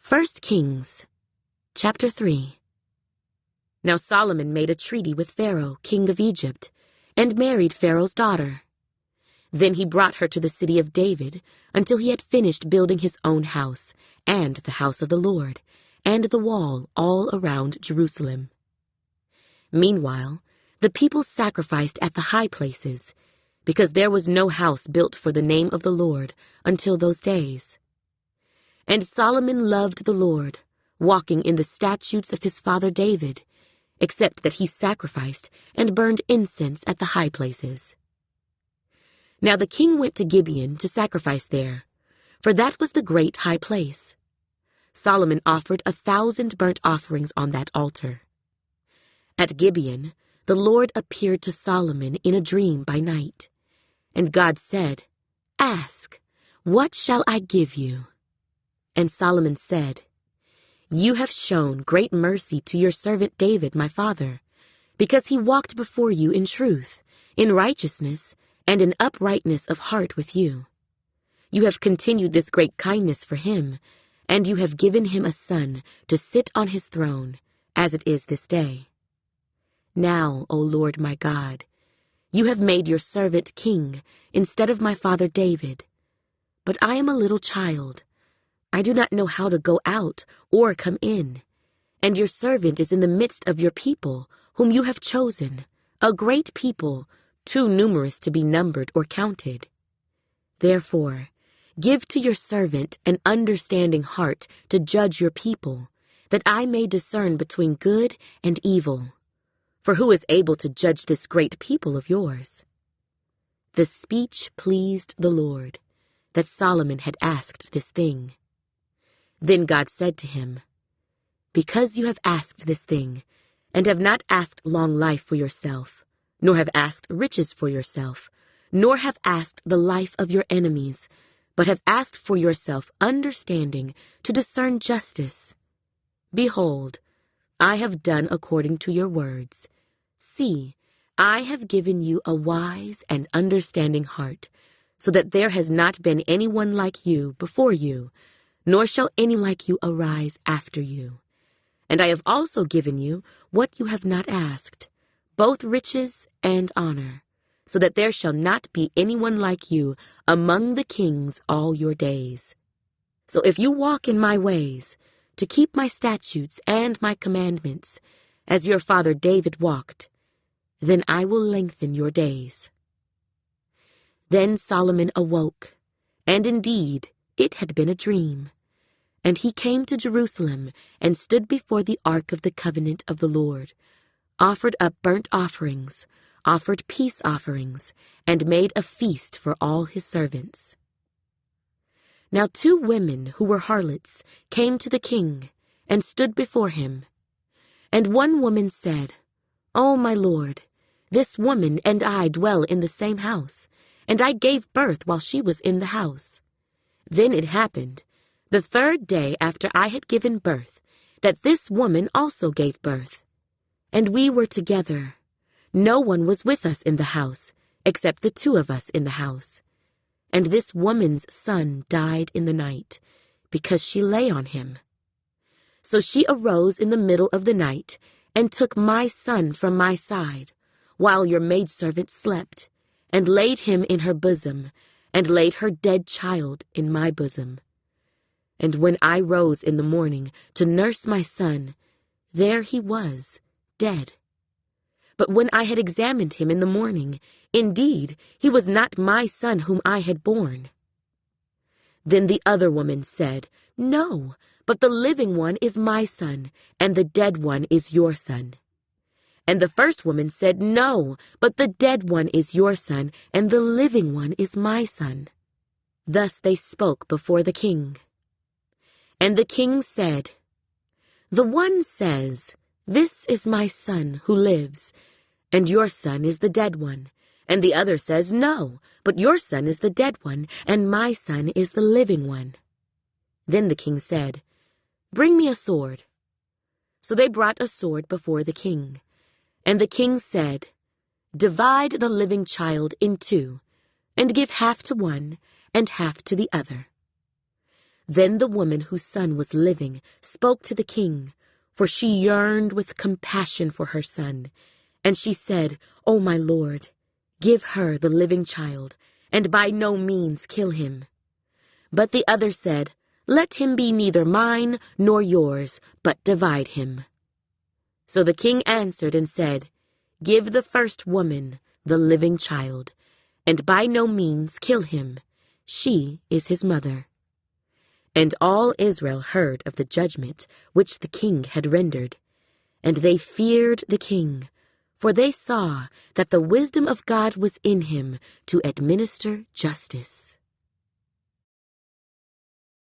1 Kings, chapter 3. Now Solomon made a treaty with Pharaoh, king of Egypt, and married Pharaoh's daughter. Then he brought her to the city of David until he had finished building his own house, and the house of the Lord, and the wall all around Jerusalem. Meanwhile, the people sacrificed at the high places, because there was no house built for the name of the Lord until those days. And Solomon loved the Lord, walking in the statutes of his father David, except that he sacrificed and burned incense at the high places. Now the king went to Gibeon to sacrifice there, for that was the great high place. Solomon offered 1,000 burnt offerings on that altar. At Gibeon, the Lord appeared to Solomon in a dream by night. And God said, "Ask, what shall I give you?" And Solomon said, "You have shown great mercy to your servant David, my father, because he walked before you in truth, in righteousness, and in uprightness of heart with you. You have continued this great kindness for him, and you have given him a son to sit on his throne, as it is this day. Now, O Lord my God, you have made your servant king instead of my father David. But I am a little child. I do not know how to go out or come in, and your servant is in the midst of your people, whom you have chosen, a great people, too numerous to be numbered or counted. Therefore, give to your servant an understanding heart to judge your people, that I may discern between good and evil. For who is able to judge this great people of yours?" The speech pleased the Lord, that Solomon had asked this thing. Then God said to him, "Because you have asked this thing, and have not asked long life for yourself, nor have asked riches for yourself, nor have asked the life of your enemies, but have asked for yourself understanding to discern justice. Behold, I have done according to your words. See, I have given you a wise and understanding heart, so that there has not been anyone like you before you, nor shall any like you arise after you. And I have also given you what you have not asked, both riches and honor, so that there shall not be anyone like you among the kings all your days. So if you walk in my ways, to keep my statutes and my commandments, as your father David walked, then I will lengthen your days." Then Solomon awoke, and indeed it had been a dream. And he came to Jerusalem and stood before the ark of the covenant of the Lord, offered up burnt offerings, offered peace offerings, and made a feast for all his servants. Now 2 women who were harlots came to the king and stood before him. And one woman said, "O my lord, this woman and I dwell in the same house, and I gave birth while she was in the house. Then it happened, the 3rd day after I had given birth, that this woman also gave birth. And we were together. No one was with us in the house, except the 2 of us in the house. And this woman's son died in the night, because she lay on him. So she arose in the middle of the night, and took my son from my side, while your maidservant slept, and laid him in her bosom, and laid her dead child in my bosom. And when I rose in the morning to nurse my son, there he was, dead. But when I had examined him in the morning, indeed, he was not my son whom I had borne." Then the other woman said, "No, but the living one is my son, and the dead one is your son." And the first woman said, "No, but the dead one is your son, and the living one is my son." Thus they spoke before the king. And the king said, "The one says, 'This is my son who lives,' and your son is the dead one. And the other says, 'No, but your son is the dead one, and my son is the living one.'" Then the king said, "Bring me a sword." So they brought a sword before the king. And the king said, "Divide the living child in 2, and give half to one and half to the other." Then the woman whose son was living spoke to the king, for she yearned with compassion for her son. And she said, "O my lord, give her the living child, and by no means kill him." But the other said, "Let him be neither mine nor yours, but divide him." So the king answered and said, "Give the first woman the living child, and by no means kill him. She is his mother." And all Israel heard of the judgment which the king had rendered, and they feared the king, for they saw that the wisdom of God was in him to administer justice.